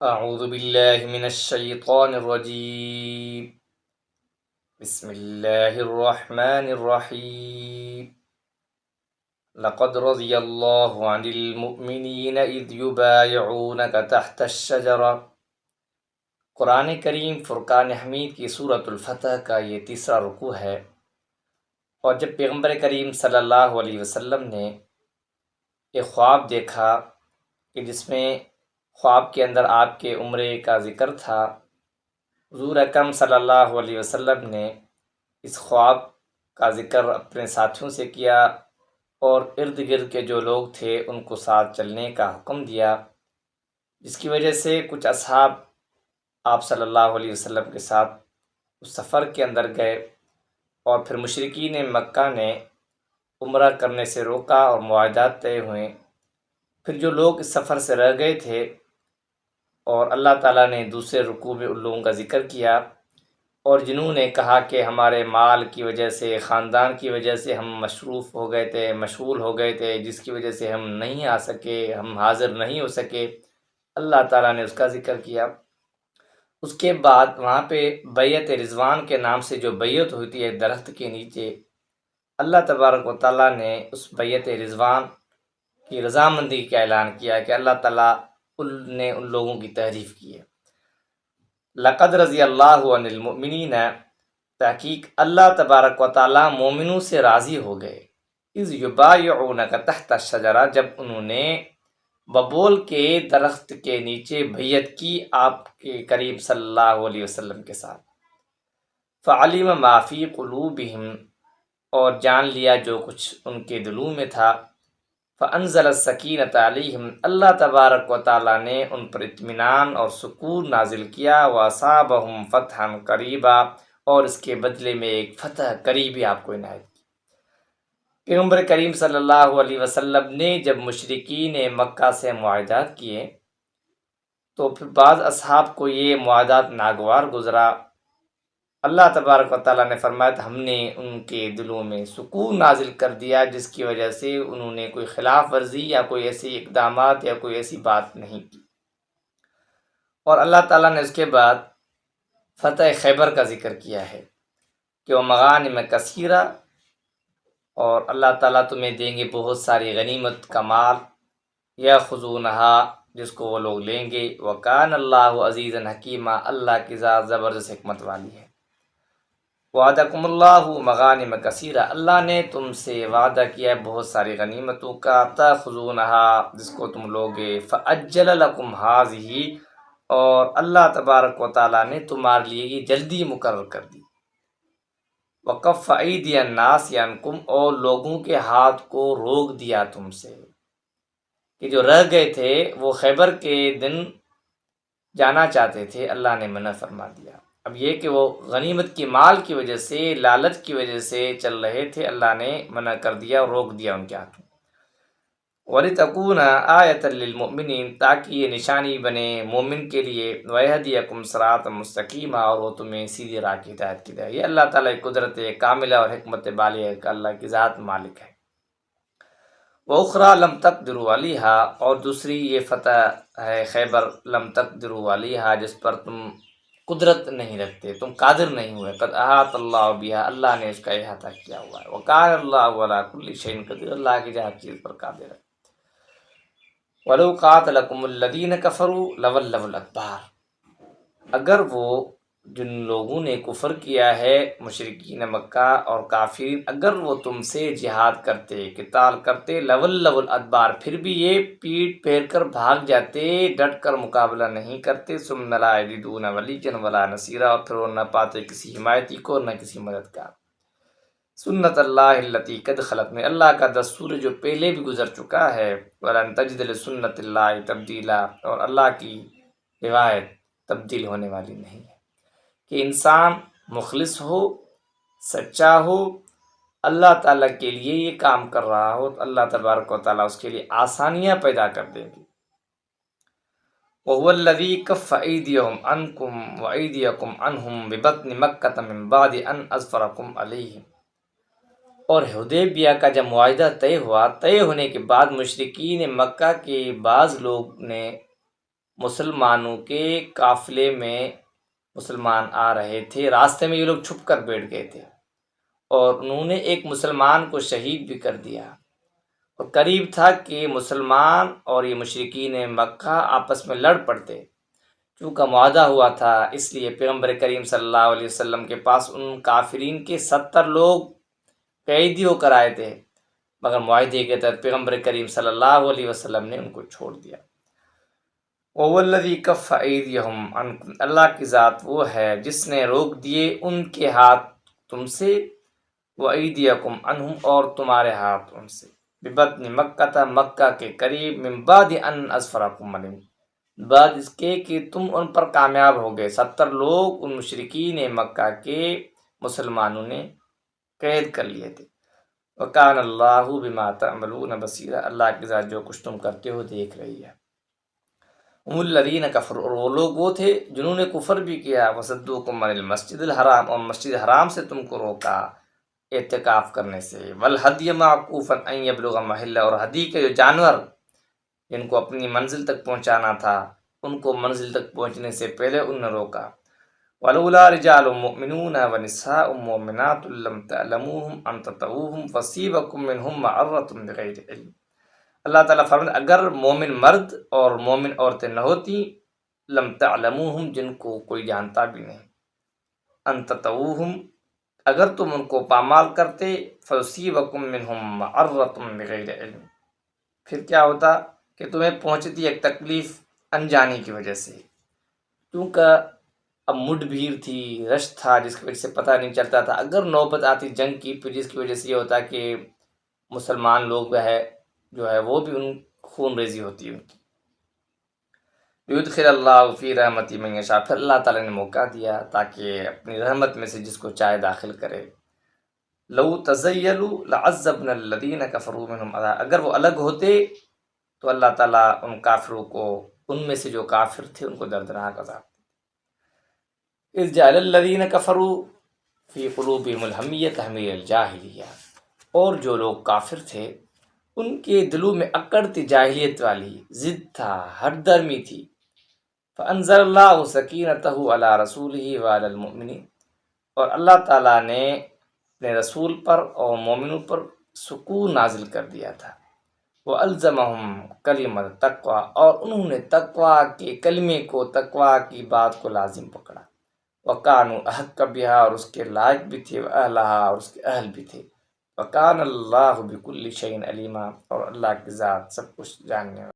اعوذ باللہ من الشیطان الرجیم بسم اللہ الرحمن الرحیم لقد رضی اللہ عن المؤمنین اذ یبایعونک تحت الشجرہ۔ قرآن کریم فرقان حمید کی سورۃ الفتح کا یہ تیسرا رکوع ہے، اور جب پیغمبر کریم صلی اللہ علیہ وسلم نے ایک خواب دیکھا کہ جس میں خواب کے اندر آپ کے عمرے کا ذکر تھا، حضور اکرم صلی اللہ علیہ وسلم نے اس خواب کا ذکر اپنے ساتھیوں سے کیا اور ارد گرد کے جو لوگ تھے ان کو ساتھ چلنے کا حکم دیا، جس کی وجہ سے کچھ اصحاب آپ صلی اللہ علیہ وسلم کے ساتھ اس سفر کے اندر گئے، اور پھر مشرکین مکہ نے عمرہ کرنے سے روکا اور معاہدات طے ہوئے۔ پھر جو لوگ اس سفر سے رہ گئے تھے، اور اللہ تعالیٰ نے دوسرے رکوع میں ان لوگوں کا ذکر کیا، اور جنہوں نے کہا کہ ہمارے مال کی وجہ سے، خاندان کی وجہ سے ہم مصروف ہو گئے تھے، مشغول ہو گئے تھے، جس کی وجہ سے ہم نہیں آ سکے، ہم حاضر نہیں ہو سکے، اللہ تعالیٰ نے اس کا ذکر کیا۔ اس کے بعد وہاں پہ بیعت رضوان کے نام سے جو بیعت ہوتی ہے درخت کے نیچے، اللہ تبارک و تعالیٰ نے اس بیعت رضوان کی رضامندی کا اعلان کیا کہ اللہ تعالیٰ نے ان لوگوں کی تعریف کی ہے۔ لقد رضی اللہ عن المؤمنین، تحقیق اللہ تبارک و تعالیٰ مومنوں سے راضی ہو گئے، اذ یبایعونک تحت الشجرہ، جب انہوں نے ببول کے درخت کے نیچے بیعت کی آپ کے کریم صلی اللہ علیہ وسلم کے ساتھ۔ فعلم ما فی قلوبہم، اور جان لیا جو کچھ ان کے دلوں میں تھا۔ فانزل السکینۃ علیہم، اللہ تبارک و تعالیٰ نے ان پر اطمینان اور سکون نازل کیا۔ واصابہم فتحا قریبا، اور اس کے بدلے میں ایک فتح قریبی آپ کو عنایت کی۔ پیغمبر کریم صلی اللہ علیہ وسلم نے جب مشرکین مکہ سے معاہدات کیے تو پھر بعض اصحاب کو یہ معاہدات ناگوار گزرا۔ اللہ تبارک و تعالیٰ نے فرمایا کہ ہم نے ان کے دلوں میں سکون نازل کر دیا، جس کی وجہ سے انہوں نے کوئی خلاف ورزی یا کوئی ایسی اقدامات یا کوئی ایسی بات نہیں کی۔ اور اللہ تعالیٰ نے اس کے بعد فتح خیبر کا ذکر کیا ہے کہ وہ مغانم کثیرہ، اور اللہ تعالیٰ تمہیں دیں گے بہت ساری غنیمت کا مال، یا خذونہا، جس کو وہ لوگ لیں گے۔ وکان اللہ عزیزا حکیمہ، اللہ کی ذات زبردست حکمت والی ہے۔ وعدکم اللہ مغانم کثیرہ، اللہ نے تم سے وعدہ کیا ہے بہت ساری غنیمتوں کا، تاخذونہا، جس کو تم لوگے، فعجل لکم ہذہ، اور اللہ تبارک و تعالیٰ نے تمہارے لیے یہ جلدی مقرر کر دی۔ وکف ایدی الناس عنکم، اور لوگوں کے ہاتھ کو روک دیا تم سے، کہ جو رہ گئے تھے وہ خیبر کے دن جانا چاہتے تھے، اللہ نے منع فرما دیا۔ اب یہ کہ وہ غنیمت کی مال کی وجہ سے، لالچ کی وجہ سے چل رہے تھے، اللہ نے منع کر دیا اور روک دیا ان کے ہاتھوں۔ وَلِتَكُونَ آیَةً لِّلْمُؤْمِنِينَ، تاکہ یہ نشانی بنے مومن کے لیے، وَيَهْدِيَكُمْ صِرَاطًا مُسْتَقِيمًا، اور وہ تمہیں سیدھی راہ کی ہدایت کی جائے۔ یہ اللہ تعالیٰ کی قدرت کاملہ اور حکمت بالغہ کا اللہ کی ذات مالک ہے۔ وَأُخْرَىٰ لَمْ تَقْدِرُوا عَلَيْهَا، اور دوسری یہ فتح ہے خیبر، لم تقدروا علیہا، جس پر تم قدرت نہیں رکھتے، تم قادر نہیں ہوئے۔ قد احاط اللہ بہا، اللہ نے اس کا احاطہ کیا ہوا ہے۔ وکان اللہ علی کل شیء قدیر، اللہ کی ہر چیز پر قادر ہے۔ وَلَوْ قَاتَلَكُمُ الَّذِينَ كَفَرُوا لَوَلَّوُا الْأَدْبَارَ، اگر وہ جن لوگوں نے کفر کیا ہے، مشرکین مکہ اور کافرین، اگر وہ تم سے جہاد کرتے، قتال کرتے، لَوَلَّوُا الْأَدْبَارَ، پھر بھی یہ پیٹ پھیر کر بھاگ جاتے، ڈٹ کر مقابلہ نہیں کرتے، ثُمَّ لَا يَجِدُونَ وَلِيًّا وَلَا نَصِيرًا، اور پھر وہ نہ پاتے کسی حمایتی کو نہ کسی مددگار۔ سنت اللہ التی قد خلت، میں اللہ کا دستور جو پہلے بھی گزر چکا ہے، وَلَن تَجِدَ لِسُنَّتِ اللّہ تبدیلا، اور اللہ کی روایت تبدیل ہونے والی نہیں ہے۔ کہ انسان مخلص ہو، سچا ہو، اللہ تعالیٰ کے لیے یہ کام کر رہا ہو، تو اللہ تبارک و تعالیٰ اس کے لیے آسانیاں پیدا کر دیں گے۔ وَهُوَ الَّذِي كَفَّ أَيْدِيَهُمْ عَنْكُمْ وَأَيْدِيَكُمْ عَنْهُمْ بِبَطْنِ مَكَّةَ مِنْ بَعْدِ أَنْ أَظْفَرَكُمْ عَلَيْهِمْ، اور حدیبیہ کا جب معاہدہ طے ہوا، طے ہونے کے بعد مشرکین مکہ کے بعض لوگ نے مسلمانوں کے قافلے میں مسلمان آ رہے تھے، راستے میں یہ لوگ چھپ کر بیٹھ گئے تھے اور انہوں نے ایک مسلمان کو شہید بھی کر دیا، اور قریب تھا کہ مسلمان اور یہ مشرکین مکہ آپس میں لڑ پڑتے۔ چونکہ معاہدہ ہوا تھا، اس لیے پیغمبر کریم صلی اللہ علیہ وسلم کے پاس ان کافرین کے 70 لوگ قیدی ہو کر آئے تھے، مگر معاہدے کے تحت پیغمبر کریم صلی اللہ علیہ وسلم نے ان کو چھوڑ دیا۔ وَهُوَ الَّذِي كَفَّ أَيْدِيَهُمْ عَنكُمْ، اللہ کی ذات وہ ہے جس نے روک دیے ان کے ہاتھ تم سے، وَأَيْدِيَكُمْ عَنْهُمْ، اور تمہارے ہاتھ ان سے، بِبَطْنِ مَکَّةَ، مکہ کے قریب، مِن بَعْدِ أَنْ أَظْفَرَكُمْ عَلَيْهِمْ، بعد اس کے کہ تم ان پر کامیاب ہو گئے۔ 70 لوگ ان مشرکین مکہ کے مسلمانوں نے قید کر لیے تھے۔ وَكَانَ اللَّهُ بِمَا تَعْمَلُونَ بَصِيرًا، اللہ کی ذات جو کچھ تم کرتے ہو دیکھ رہی ہے۔ هم الذین کفروا، اور وہ لوگ وہ تھے جنہوں نے کفر بھی کیا، وصدوکم عن المسجد الحرام، اور مسجد حرام سے تم کو روکا اعتکاف کرنے سے، والہدی معکوفا ان یبلغ محلہ، اور ہدی کے جو جانور جن کو اپنی منزل تک پہنچانا تھا ان کو منزل تک پہنچنے سے پہلے ان نے روکا۔ ولولا رجال مؤمنون ونساء مؤمنات لم تعلموهم ان تطؤوهم فصيبكم منهم معرة بغیر علم، اللہ تعالیٰ فرماتے اگر مومن مرد اور مومن عورتیں نہ ہوتی، لم تعلموہم، جن کو کوئی جانتا بھی نہیں، ان تطؤوہم، اگر تم ان کو پامال کرتے، فیصیبکم منہم معرۃ بغیر علم، پھر کیا ہوتا کہ تمہیں پہنچتی ایک تکلیف انجانی کی وجہ سے، کیونکہ اب مڈ بھیڑ تھی، رش تھا، جس کی وجہ سے پتہ نہیں چلتا تھا۔ اگر نوبت آتی جنگ کی، پھر جس کی وجہ سے یہ ہوتا کہ مسلمان لوگ جو ہے وہ بھی ان خون ریزی ہوتی ہے ان کی۔ یدخل اللہ فی رحمتی من یشاء، پھر اللہ تعالیٰ نے موقع دیا تاکہ اپنی رحمت میں سے جس کو چاہے داخل کرے۔ لو تزیلوا لعذبنا الذین کفروا منہم عذابا، اگر وہ الگ ہوتے تو اللہ تعالیٰ ان کافروں کو، ان میں سے جو کافر تھے، ان کو دردناک عذاب دیتے۔ اذ جعل الذین کفروا فی قلوبہم الحمیۃ حمیۃ الجاہلیہ، اور جو لوگ کافر تھے ان کے دلوں میں اکڑ تھی جاہلیت والی، ضد تھا، ہٹ درمی تھی۔ فانزل اللہ سکینتہ علی رسولہ وعلی المؤمنین، اور اللہ تعالیٰ نے اپنے رسول پر اور مومنوں پر سکون نازل کر دیا تھا۔ وَأَلْزَمَهُمْ کلمۃ التقویٰ، اور انہوں نے تقویٰ کے کلمے کو، تقویٰ کی بات کو لازم پکڑا۔ وَكَانُوا أَحَقَّ بِهَا، اور اس کے لائق بھی تھے، وَأَهْلَهَا، اور اس کے اہل بھی تھے۔ وَكَانَ اللَّهُ بِكُلِّ شَيْءٍ عَلِيمًا، اور اللہ کی ذات سب کچھ جاننے والا۔